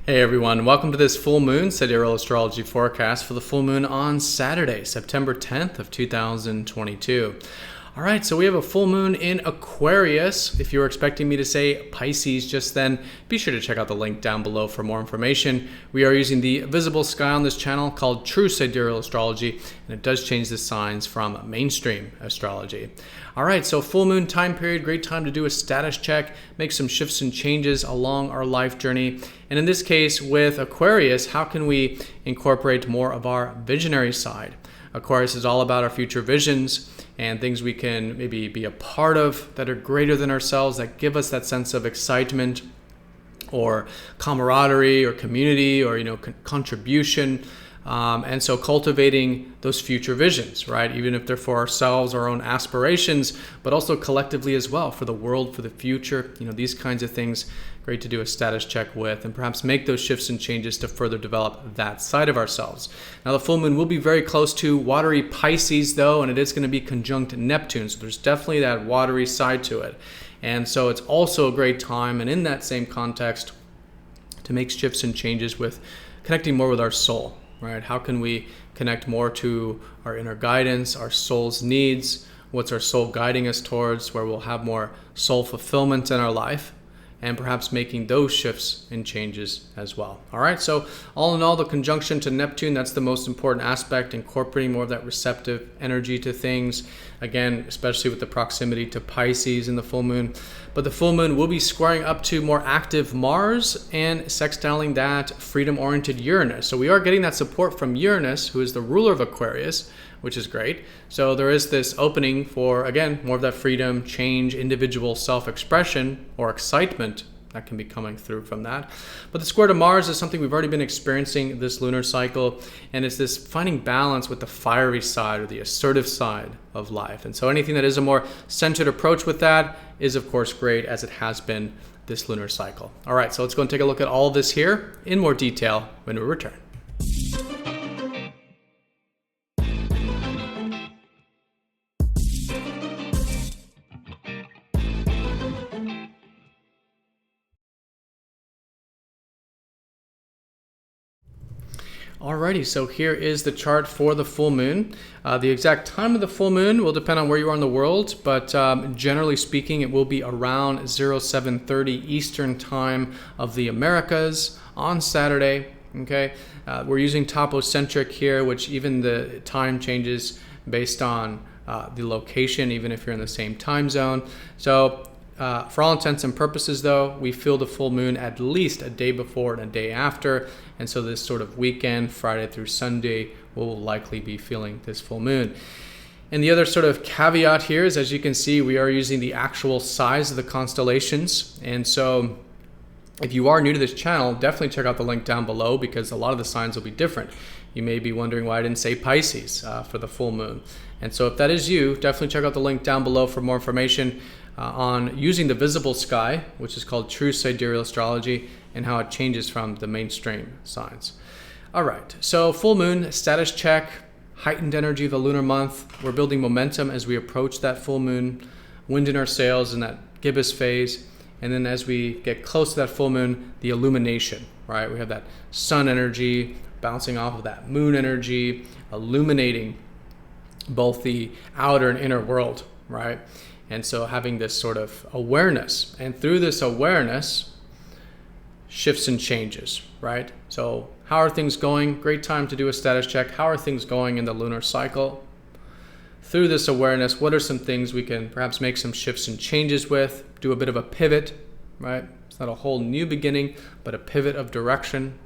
Hey everyone, welcome to this full moon Sidereal Astrology forecast for the full moon on Saturday, September 10th of 2022. All right, so we have a full moon in Aquarius. If you were expecting me to say Pisces just then, be sure to check out the link down below for more information. We are using the visible sky on this channel called True Sidereal Astrology, and it does change the signs from mainstream astrology. All right, so full moon time period, great time to do a status check, make some shifts and changes along our life journey. And in this case with Aquarius, how can we incorporate more of our visionary side? Aquarius is all about our future visions and things we can maybe be a part of that are greater than ourselves, that give us that sense of excitement or camaraderie or community or contribution. And so cultivating those future visions, right? Even if they're for ourselves, our own aspirations, but also collectively as well, for the world, for the future, these kinds of things, great to do a status check with and perhaps make those shifts and changes to further develop that side of ourselves. Now the full moon will be very close to watery Pisces though, and it is going to be conjunct Neptune. So there's definitely that watery side to it. And so it's also a great time, and in that same context, to make shifts and changes with connecting more with our soul. Right? How can we connect more to our inner guidance, our soul's needs, what's our soul guiding us towards, where we'll have more soul fulfillment in our life, and perhaps making those shifts and changes as well. All right, so all in all, the conjunction to Neptune, that's the most important aspect, incorporating more of that receptive energy to things, again, especially with the proximity to Pisces in the full moon. But the full moon will be squaring up to more active Mars and sextiling that freedom-oriented Uranus. So we are getting that support from Uranus, who is the ruler of Aquarius, which is great. So there is this opening for, again, more of that freedom, change, individual self-expression or excitement that can be coming through from that. But the square to Mars is something we've already been experiencing this lunar cycle, and it's this finding balance with the fiery side or the assertive side of life. And so anything that is a more centered approach with that is of course great, as it has been this lunar cycle. All right, so let's go and take a look at all of this here in more detail when we return. Alrighty, so here is the chart for the full moon. The exact time of the full moon will depend on where you are in the world, but generally speaking, it will be around 0730 Eastern time of the Americas on Saturday. Okay, we're using topocentric here, which even the time changes based on the location, even if you're in the same time zone. So for all intents and purposes though, we feel the full moon at least a day before and a day after. And so this sort of weekend, Friday through Sunday, we'll likely be feeling this full moon. And the other sort of caveat here is, as you can see, we are using the actual size of the constellations. And so if you are new to this channel, definitely check out the link down below, because a lot of the signs will be different. You may be wondering why I didn't say Pisces for the full moon. And so if that is you, definitely check out the link down below for more information on using the visible sky, which is called True Sidereal Astrology, and how it changes from the mainstream signs. All right, so full moon status check, heightened energy of the lunar month. We're building momentum as we approach that full moon, wind in our sails in that gibbous phase. And then as we get close to that full moon, the illumination, right? We have that sun energy bouncing off of that moon energy, illuminating both the outer and inner world, right? And so having this sort of awareness, and through this awareness, shifts and changes, right? So how are things going? Great time to do a status check. How are things going in the lunar cycle? Through this awareness, what are some things we can perhaps make some shifts and changes with, do a bit of a pivot, right? It's not a whole new beginning, but a pivot of direction.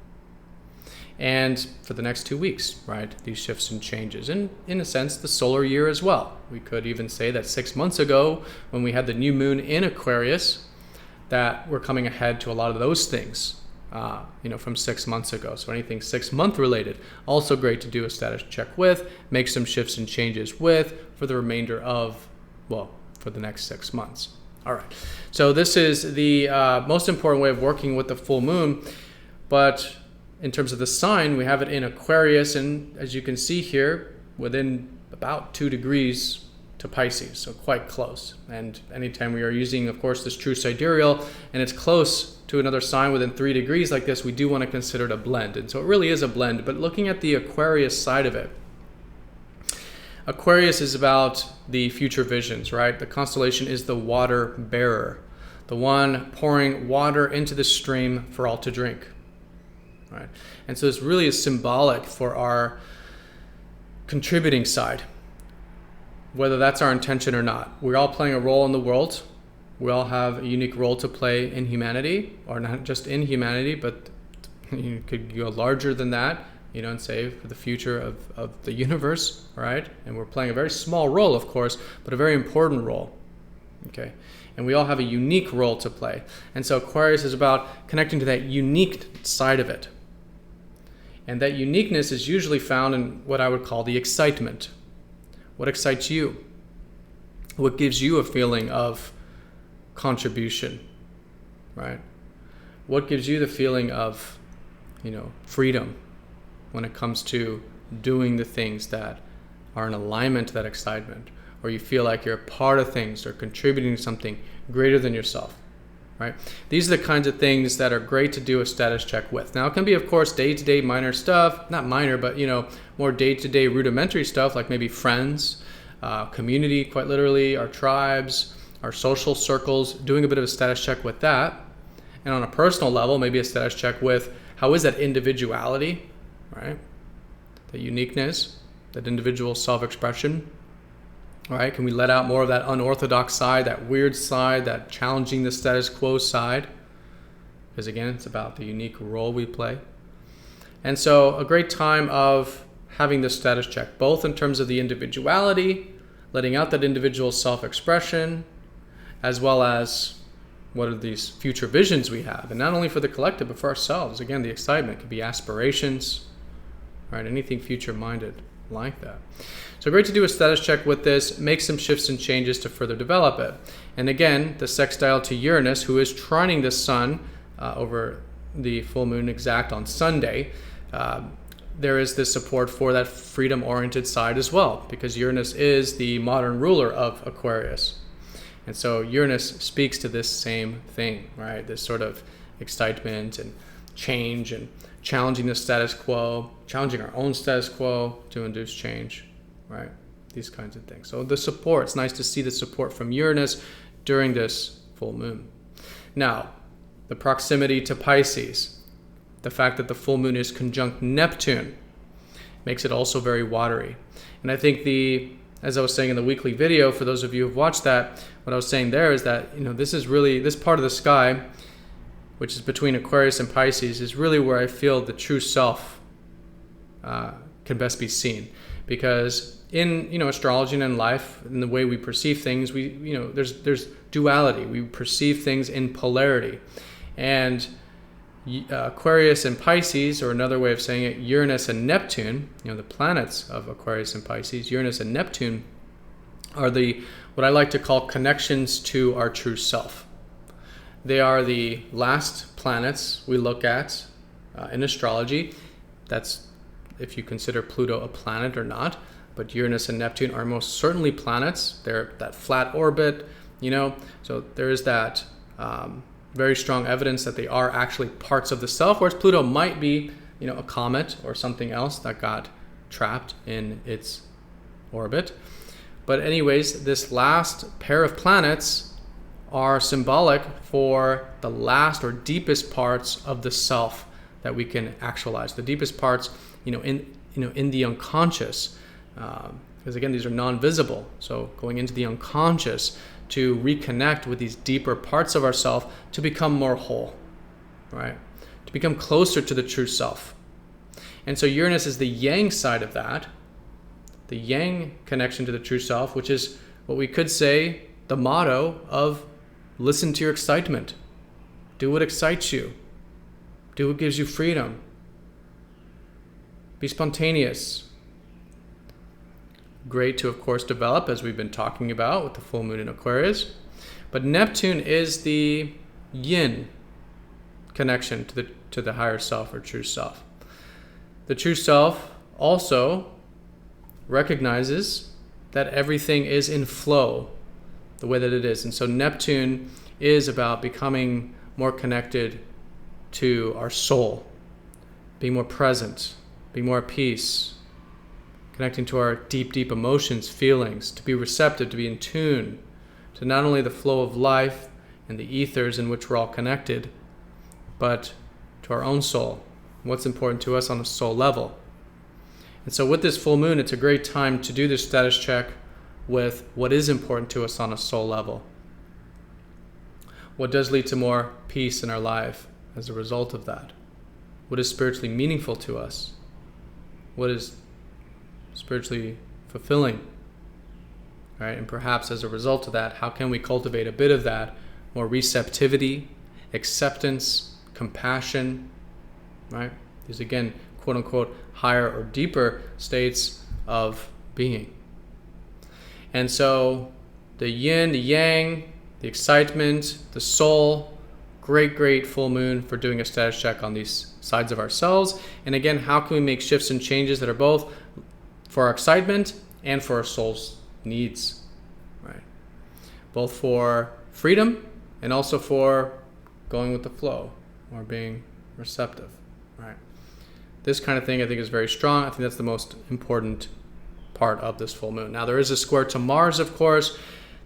And for the next 2 weeks, right, these shifts and changes, and in a sense, the solar year as well. We could even say that 6 months ago, when we had the new moon in Aquarius, that we're coming ahead to a lot of those things, from 6 months ago. So anything 6 month related, also great to do a status check with, make some shifts and changes with for the remainder of, for the next 6 months. All right, so this is the most important way of working with the full moon, but in terms of the sign, we have it in Aquarius, and as you can see here, within about 2 degrees to Pisces, so quite close. And anytime we are using, of course, this true sidereal, and it's close to another sign within 3 degrees like this, we do want to consider it a blend. And so it really is a blend. But looking at the Aquarius side of it, Aquarius is about the future visions, right? The constellation is the water bearer, the one pouring water into the stream for all to drink, right? And so this really is symbolic for our contributing side, whether that's our intention or not. We're all playing a role in the world. We all have a unique role to play in humanity, or not just in humanity, but you could go larger than that, and say for the future of the universe, right? And we're playing a very small role, of course, but a very important role, okay? And we all have a unique role to play. And so Aquarius is about connecting to that unique side of it. And that uniqueness is usually found in what I would call the excitement. What excites you? What gives you a feeling of contribution, right? What gives you the feeling of, freedom when it comes to doing the things that are in alignment to that excitement, or you feel like you're a part of things or contributing to something greater than yourself, right? These are the kinds of things that are great to do a status check with. Now, it can be, of course, day-to-day minor stuff, not minor, but, more day-to-day rudimentary stuff, like maybe friends, community, quite literally, our tribes, our social circles, doing a bit of a status check with that. And on a personal level, maybe a status check with how is that individuality, right? The uniqueness, that individual self-expression, right? Can we let out more of that unorthodox side, that weird side, that challenging the status quo side? Because again, it's about the unique role we play. And so a great time of having this status check, both in terms of the individuality, letting out that individual self-expression, as well as what are these future visions we have. And not only for the collective, but for ourselves. Again, the excitement could be aspirations, right? Anything future-minded like that. So great to do a status check with this, make some shifts and changes to further develop it. And again, the sextile to Uranus, who is trining the sun over the full moon exact on Sunday, there is this support for that freedom-oriented side as well, because Uranus is the modern ruler of Aquarius. And so Uranus speaks to this same thing, right? This sort of excitement and change and challenging the status quo, challenging our own status quo to induce change, right? These kinds of things. So the support, it's nice to see the support from Uranus during this full moon. Now, the proximity to Pisces, the fact that the full moon is conjunct Neptune, makes it also very watery. And I think as I was saying in the weekly video, for those of you who've watched that, what I was saying there is that, this is really, this part of the sky, which is between Aquarius and Pisces, is really where I feel the true self can best be seen. Because in, astrology and in life, in the way we perceive things, there's duality. We perceive things in polarity. And Aquarius and Pisces, or another way of saying it, Uranus and Neptune, the planets of Aquarius and Pisces, Uranus and Neptune are what I like to call connections to our true self. They are the last planets we look at in astrology. That's if you consider Pluto a planet or not, but Uranus and Neptune are most certainly planets. They're that flat orbit, so there is that very strong evidence that they are actually parts of the self, whereas Pluto might be, a comet or something else that got trapped in its orbit. But anyways, this last pair of planets are symbolic for the last or deepest parts of the self that we can actualize. The deepest parts, in the unconscious, because again, these are non-visible. So going into the unconscious to reconnect with these deeper parts of ourself to become more whole, right? To become closer to the true self. And so Uranus is the yang side of that, the yang connection to the true self, which is what we could say the motto of listen to your excitement. Do what excites you. Do what gives you freedom. Be spontaneous. Great to, of course, develop, as we've been talking about with the full moon in Aquarius. But Neptune is the yin connection to the higher self or true self. The true self also recognizes that everything is in flow the way that it is. And so Neptune is about becoming more connected to our soul, being more present, being more at peace, connecting to our deep, deep emotions, feelings, to be receptive, to be in tune to not only the flow of life and the ethers in which we're all connected, but to our own soul, what's important to us on a soul level. And so with this full moon, it's a great time to do this status check with what is important to us on a soul level. What does lead to more peace in our life as a result of that? What is spiritually meaningful to us? What is spiritually fulfilling? Right? And perhaps as a result of that, how can we cultivate a bit of that more receptivity, acceptance, compassion, right? These, again, quote unquote, higher or deeper states of being. And so the yin, the yang, the excitement, the soul, great full moon for doing a status check on these sides of ourselves. And again, how can we make shifts and changes that are both for our excitement and for our soul's needs, right? Both for freedom and also for going with the flow or being receptive, right? This kind of thing I think is very strong. I think that's the most important part of this full moon. Now there is a square to Mars, of course.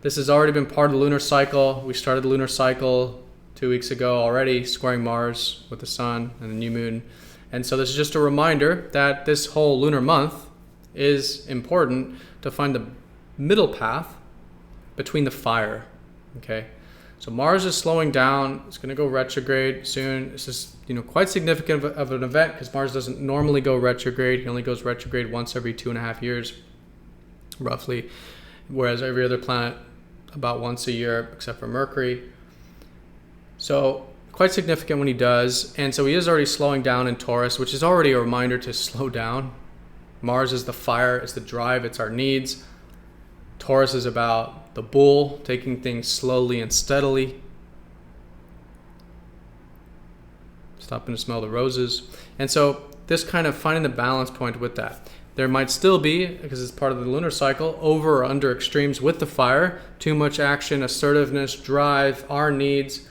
This has already been part of the lunar cycle. We started the lunar cycle 2 weeks ago already, squaring Mars with the sun and the new moon. And so this is just a reminder that this whole lunar month is important to find the middle path between the fire, okay? So Mars is slowing down. It's going to go retrograde soon. This is, quite significant of an event because Mars doesn't normally go retrograde. He only goes retrograde once every 2.5 years, roughly, whereas every other planet about once a year, except for Mercury. So quite significant when he does. And so he is already slowing down in Taurus, which is already a reminder to slow down. Mars is the fire, it's the drive, it's our needs. Taurus is about the bull, taking things slowly and steadily. Stopping to smell the roses. And so this kind of finding the balance point with that. There might still be, because it's part of the lunar cycle, over or under extremes with the fire. Too much action, assertiveness, drive, our needs.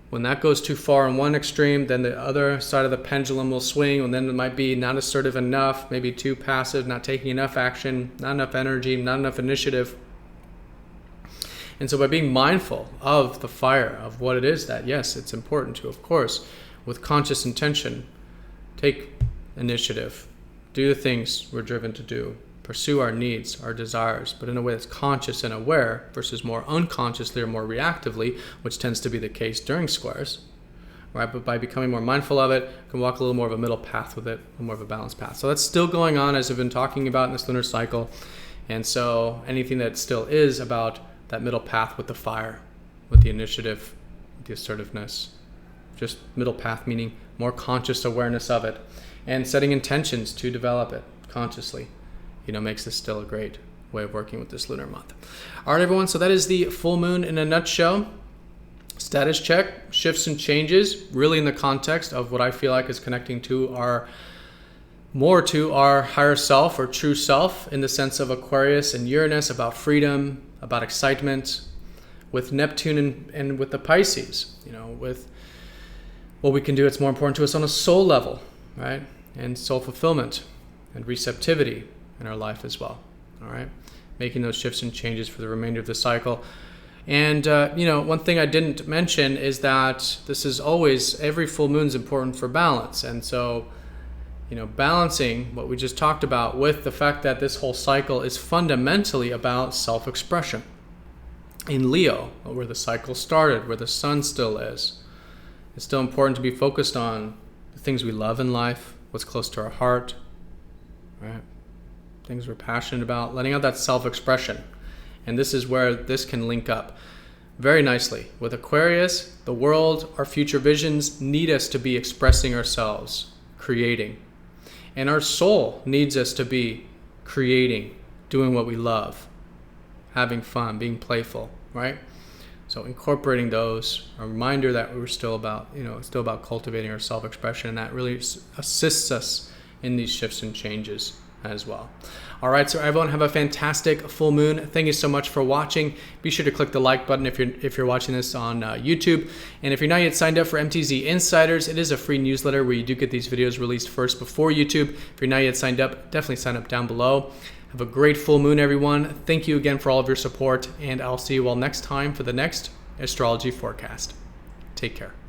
When that goes too far in one extreme, then the other side of the pendulum will swing, and then it might be not assertive enough, maybe too passive, not taking enough action, not enough energy, not enough initiative. And so by being mindful of the fire, of what it is that, yes, it's important to, of course, with conscious intention, take initiative, do the things we're driven to do, pursue our needs, our desires, but in a way that's conscious and aware versus more unconsciously or more reactively, which tends to be the case during squares, right? But by becoming more mindful of it, you can walk a little more of a middle path with it, more of a balanced path. So that's still going on, as I've been talking about in this lunar cycle. And so anything that still is about that middle path with the fire, with the initiative, with the assertiveness, just middle path, meaning more conscious awareness of it and setting intentions to develop it consciously, makes this still a great way of working with this lunar month. All right, everyone. So that is the full moon in a nutshell. Status check, shifts and changes, really in the context of what I feel like is connecting to our higher self or true self, in the sense of Aquarius and Uranus, about freedom, about excitement, with Neptune and with the Pisces, with what we can do. It's more important to us on a soul level, right? And soul fulfillment and receptivity in our life as well. All right, making those shifts and changes for the remainder of the cycle. And one thing I didn't mention is that this is always, every full moon is important for balance. And so balancing what we just talked about with the fact that this whole cycle is fundamentally about self-expression. In Leo, where the cycle started, where the sun still is, it's still important to be focused on the things we love in life, what's close to our heart, right? Things we're passionate about, letting out that self-expression. And this is where this can link up very nicely. With Aquarius, the world, our future visions need us to be expressing ourselves, creating. And our soul needs us to be creating, doing what we love, having fun, being playful, right? So incorporating those, a reminder that we're still about, still about cultivating our self-expression, and that really assists us in these shifts and changes as well. All right, so everyone have a fantastic full moon. Thank you so much for watching. Be sure to click the like button if you're watching this on YouTube. And if you're not yet signed up for MTZ Insiders, it is a free newsletter where you do get these videos released first before YouTube. If you're not yet signed up, definitely sign up down below. Have a great full moon, everyone. Thank you again for all of your support, and I'll see you all next time for the next astrology forecast. Take care.